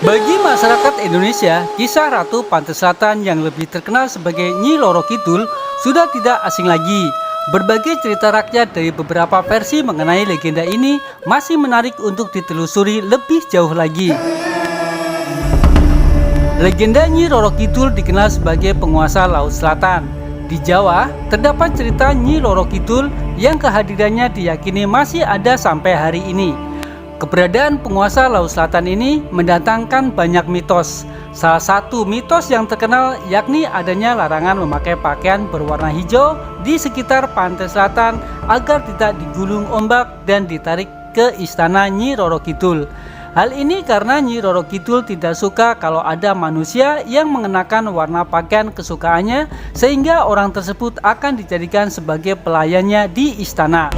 Bagi masyarakat Indonesia, kisah Ratu Pantai Selatan yang lebih terkenal sebagai Nyi Roro Kidul sudah tidak asing lagi. Berbagai cerita rakyat dari beberapa versi mengenai legenda ini masih menarik untuk ditelusuri lebih jauh lagi. Legenda Nyi Roro Kidul dikenal sebagai penguasa Laut Selatan. Di Jawa, terdapat cerita Nyi Roro Kidul yang kehadirannya diyakini masih ada sampai hari ini. Keberadaan penguasa Laut Selatan ini mendatangkan banyak mitos. Salah satu mitos yang terkenal yakni adanya larangan memakai pakaian berwarna hijau di sekitar pantai selatan agar tidak digulung ombak dan ditarik ke istana Nyi Roro Kidul. Hal ini karena Nyi Roro Kidul tidak suka kalau ada manusia yang mengenakan warna pakaian kesukaannya, sehingga orang tersebut akan dijadikan sebagai pelayannya di istana.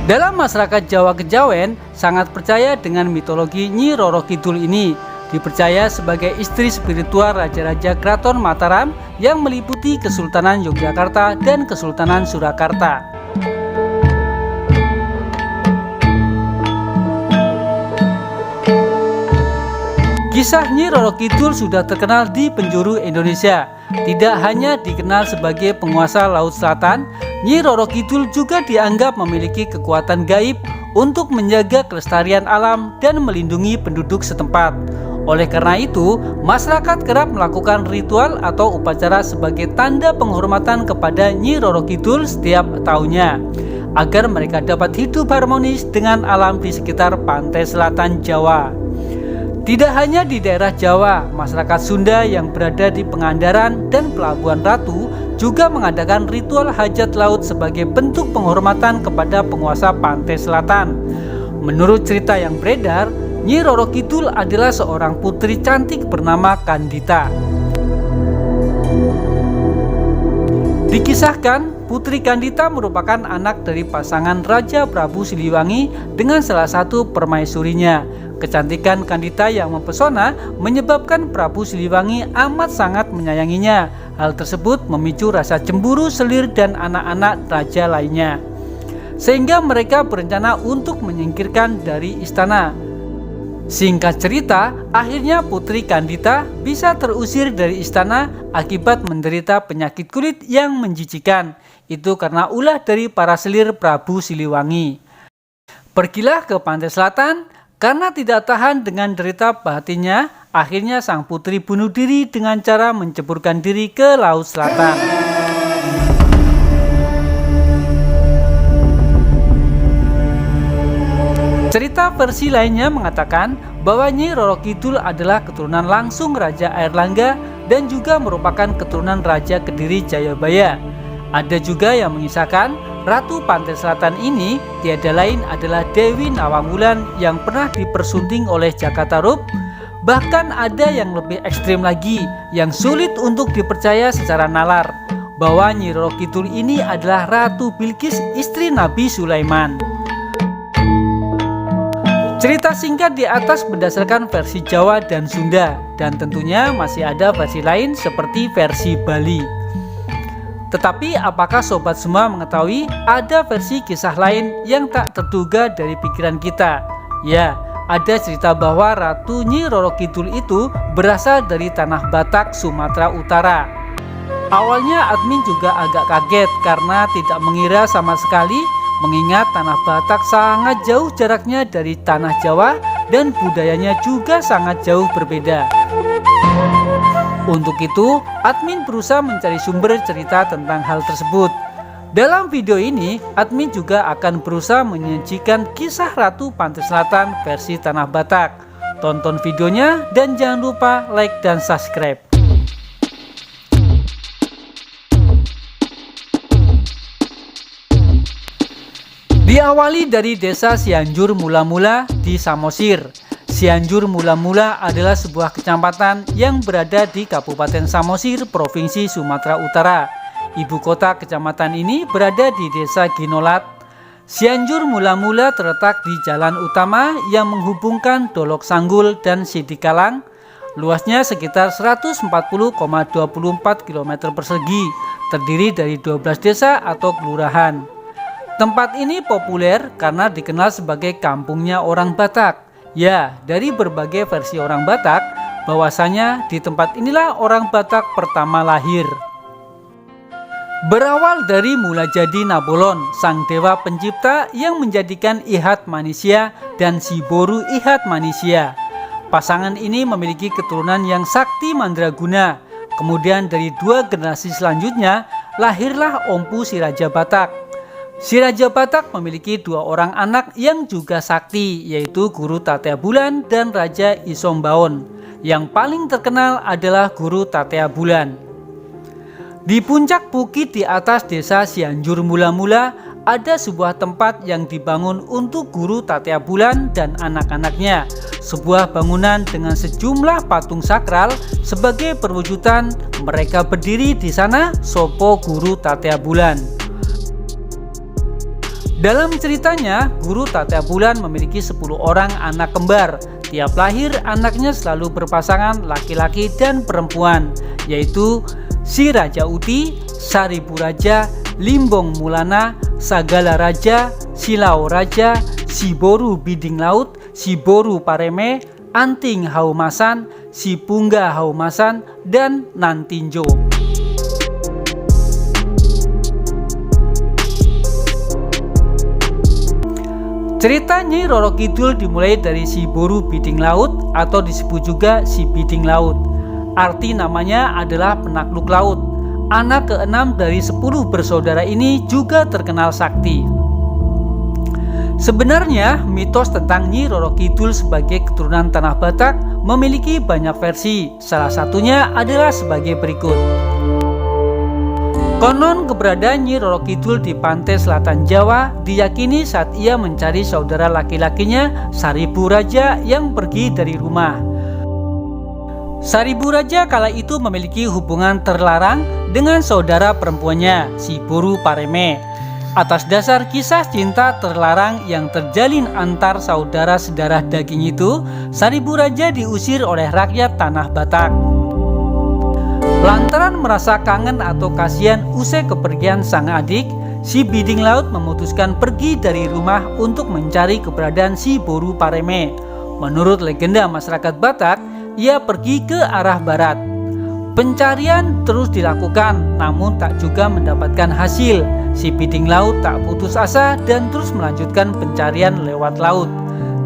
Dalam masyarakat Jawa Kejawen sangat percaya dengan mitologi Nyi Roro Kidul ini. Dipercaya sebagai istri spiritual Raja-Raja Keraton Mataram yang meliputi Kesultanan Yogyakarta dan Kesultanan Surakarta. Kisah Nyi Roro Kidul sudah terkenal di penjuru Indonesia. Tidak hanya dikenal sebagai penguasa Laut Selatan, Nyi Roro Kidul juga dianggap memiliki kekuatan gaib untuk menjaga kelestarian alam dan melindungi penduduk setempat. Oleh karena itu, masyarakat kerap melakukan ritual atau upacara sebagai tanda penghormatan kepada Nyi Roro Kidul setiap tahunnya, agar mereka dapat hidup harmonis dengan alam di sekitar pantai selatan Jawa. Tidak hanya di daerah Jawa, masyarakat Sunda yang berada di Pangandaran dan Pelabuhan Ratu juga mengadakan ritual hajat laut sebagai bentuk penghormatan kepada penguasa pantai selatan. Menurut cerita yang beredar, Nyi Roro Kidul adalah seorang putri cantik bernama Kandita. Dikisahkan, Putri Kandita merupakan anak dari pasangan Raja Prabu Siliwangi dengan salah satu permaisurinya. Kecantikan Kandita yang mempesona menyebabkan Prabu Siliwangi amat sangat menyayanginya. Hal tersebut memicu rasa cemburu Selir dan anak-anak raja lainnya, sehingga mereka berencana untuk menyingkirkan dari istana. Singkat cerita, akhirnya Putri Kandita bisa terusir dari istana akibat menderita penyakit kulit yang menjijikan. Itu karena ulah dari para selir Prabu Siliwangi. Pergilah ke pantai selatan. Karena tidak tahan dengan derita batinnya, akhirnya sang putri bunuh diri dengan cara menceburkan diri ke Laut Selatan. Cerita versi lainnya mengatakan bahwa Nyi Roro Kidul adalah keturunan langsung Raja Airlangga dan juga merupakan keturunan Raja Kediri Jayabaya. Ada juga yang mengisahkan Ratu Pantai Selatan ini tiada lain adalah Dewi Nawangwulan yang pernah dipersunting oleh Jakatarup. Bahkan ada yang lebih ekstrim lagi yang sulit untuk dipercaya secara nalar, bahwa Nyi Roro Kidul ini adalah Ratu Bilqis, istri Nabi Sulaiman. Cerita singkat di atas berdasarkan versi Jawa dan Sunda, dan tentunya masih ada versi lain seperti versi Bali. Tetapi apakah sobat semua mengetahui ada versi kisah lain yang tak terduga dari pikiran kita? Ya, ada cerita bahwa Ratu Nyi Roro Kidul itu berasal dari tanah Batak, Sumatera Utara. Awalnya admin juga agak kaget karena tidak mengira sama sekali, mengingat tanah Batak sangat jauh jaraknya dari tanah Jawa dan budayanya juga sangat jauh berbeda. Untuk itu, admin berusaha mencari sumber cerita tentang hal tersebut. Dalam video ini, admin juga akan berusaha menyajikan kisah Ratu Pantai Selatan versi Tanah Batak. Tonton videonya dan jangan lupa like dan subscribe. Diawali dari desa Cianjur Mula-Mula di Samosir. Cianjur Mula-Mula adalah sebuah kecamatan yang berada di Kabupaten Samosir, Provinsi Sumatera Utara. Ibu kota kecamatan ini berada di Desa Ginolat. Cianjur Mula-Mula terletak di jalan utama yang menghubungkan Dolok Sanggul dan Sidikalang. Luasnya sekitar 140,24 km persegi, terdiri dari 12 desa atau kelurahan. Tempat ini populer karena dikenal sebagai kampungnya orang Batak. Ya, dari berbagai versi orang Batak, bahwasanya di tempat inilah orang Batak pertama lahir. Berawal dari mula jadi Nabolon, sang dewa pencipta yang menjadikan Ihat manusia dan si Boru Ihat manusia. Pasangan ini memiliki keturunan yang sakti mandraguna. Kemudian dari 2 generasi selanjutnya, lahirlah Ompu si Raja Batak. Si Raja Batak memiliki 2 orang anak yang juga sakti, yaitu Guru Tatea Bulan dan Raja Isombaon. Yang paling terkenal adalah Guru Tatea Bulan. Di puncak bukit di atas desa Cianjur mula-mula, ada sebuah tempat yang dibangun untuk Guru Tatea Bulan dan anak-anaknya. Sebuah bangunan dengan sejumlah patung sakral sebagai perwujudan mereka berdiri di sana sopo Guru Tatea Bulan. Dalam ceritanya, Guru Tatea Bulan memiliki 10 orang anak kembar. Tiap lahir anaknya selalu berpasangan laki-laki dan perempuan, yaitu si Raja Uti, Saribu Raja, Limbong Mulana, Sagala Raja, Silao Raja, si Boru Biding Laut, si Boru Pareme, Anting Haumasan, si Pungga Haumasan, dan Nantinjo. Cerita Nyi Roro Kidul dimulai dari si Boru Biding Laut atau disebut juga si Biding Laut. Arti namanya adalah penakluk laut. Anak ke-6 dari 10 bersaudara ini juga terkenal sakti. Sebenarnya mitos tentang Nyi Roro Kidul sebagai keturunan tanah Batak memiliki banyak versi. Salah satunya adalah sebagai berikut. Konon keberadaan Nyi Roro Kidul di pantai selatan Jawa diyakini saat ia mencari saudara laki-lakinya Saribu Raja yang pergi dari rumah. Saribu Raja kala itu memiliki hubungan terlarang dengan saudara perempuannya, si Boru Pareme. Atas dasar kisah cinta terlarang yang terjalin antar saudara sedarah daging itu, Saribu Raja diusir oleh rakyat tanah Batak. Lantaran merasa kangen atau kasihan usai kepergian sang adik, si Biding Laut memutuskan pergi dari rumah untuk mencari keberadaan si Boru Pareme. Menurut legenda masyarakat Batak, ia pergi ke arah barat. Pencarian terus dilakukan, namun tak juga mendapatkan hasil. Si Biding Laut tak putus asa dan terus melanjutkan pencarian lewat laut.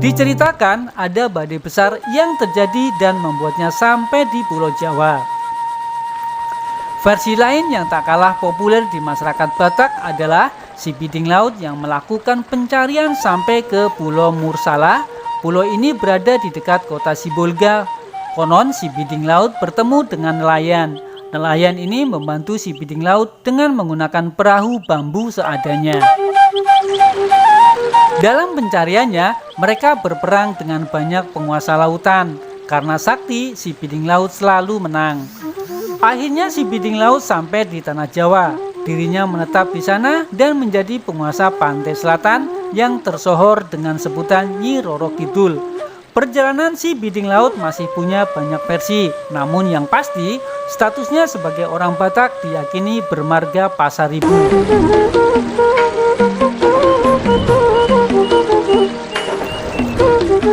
Diceritakan ada badai besar yang terjadi dan membuatnya sampai di Pulau Jawa. Versi lain yang tak kalah populer di masyarakat Batak adalah si Biding Laut yang melakukan pencarian sampai ke Pulau Mursala. Pulau ini berada di dekat kota Sibolga. Konon si Biding Laut bertemu dengan nelayan. Nelayan ini membantu si Biding Laut dengan menggunakan perahu bambu seadanya. Dalam pencariannya, mereka berperang dengan banyak penguasa lautan. Karena sakti, si Biding Laut selalu menang. Akhirnya si Biding Laut sampai di tanah Jawa. Dirinya menetap di sana dan menjadi penguasa pantai selatan yang tersohor dengan sebutan Nyi Roro Kidul. Perjalanan si Biding Laut masih punya banyak versi, namun yang pasti statusnya sebagai orang Batak diyakini bermarga Pasaribu.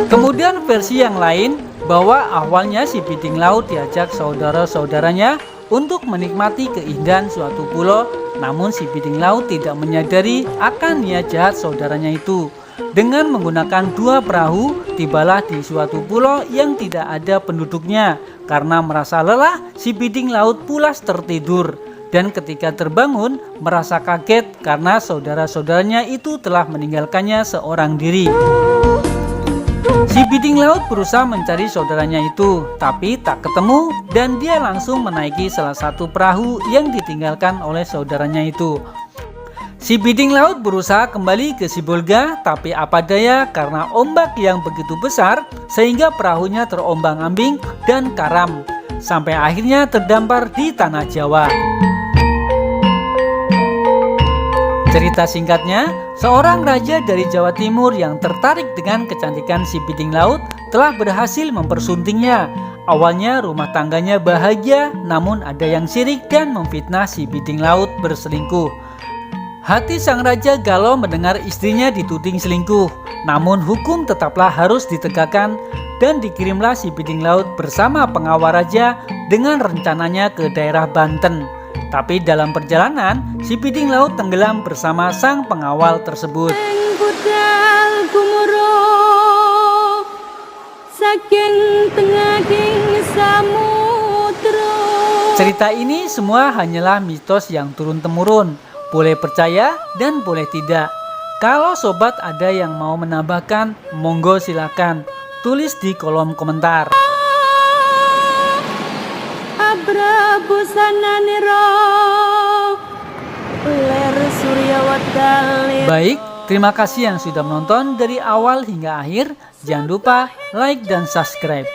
Kemudian versi yang lain bahwa awalnya si Biding Laut diajak saudara-saudaranya untuk menikmati keindahan suatu pulau, namun si Biding Laut tidak menyadari akan niat jahat saudaranya itu. Dengan menggunakan 2 perahu, tibalah di suatu pulau yang tidak ada penduduknya. Karena merasa lelah, si Biding Laut pulas tertidur. Dan ketika terbangun, merasa kaget karena saudara-saudaranya itu telah meninggalkannya seorang diri. Si Biding Laut berusaha mencari saudaranya itu, tapi tak ketemu dan dia langsung menaiki salah satu perahu yang ditinggalkan oleh saudaranya itu. Si Biding Laut berusaha kembali ke Sibolga, tapi apa daya karena ombak yang begitu besar sehingga perahunya terombang-ambing dan karam, sampai akhirnya terdampar di tanah Jawa. Cerita singkatnya, seorang raja dari Jawa Timur yang tertarik dengan kecantikan si Biding Laut telah berhasil mempersuntingnya. Awalnya rumah tangganya bahagia, namun ada yang sirik dan memfitnah si Biding Laut berselingkuh. Hati sang raja galau mendengar istrinya dituding selingkuh. Namun hukum tetaplah harus ditegakkan dan dikirimlah si Piting Laut bersama pengawal raja dengan rencananya ke daerah Banten. Tapi dalam perjalanan, si Piting Laut tenggelam bersama sang pengawal tersebut. Cerita ini semua hanyalah mitos yang turun-temurun. Boleh percaya dan boleh tidak. Kalau sobat ada yang mau menambahkan, monggo silakan tulis di kolom komentar. Baik, terima kasih yang sudah menonton dari awal hingga akhir. Jangan lupa like dan subscribe.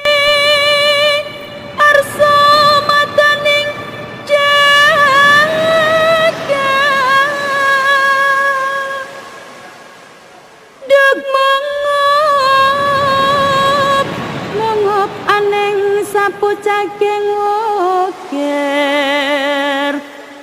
Sapu cakeng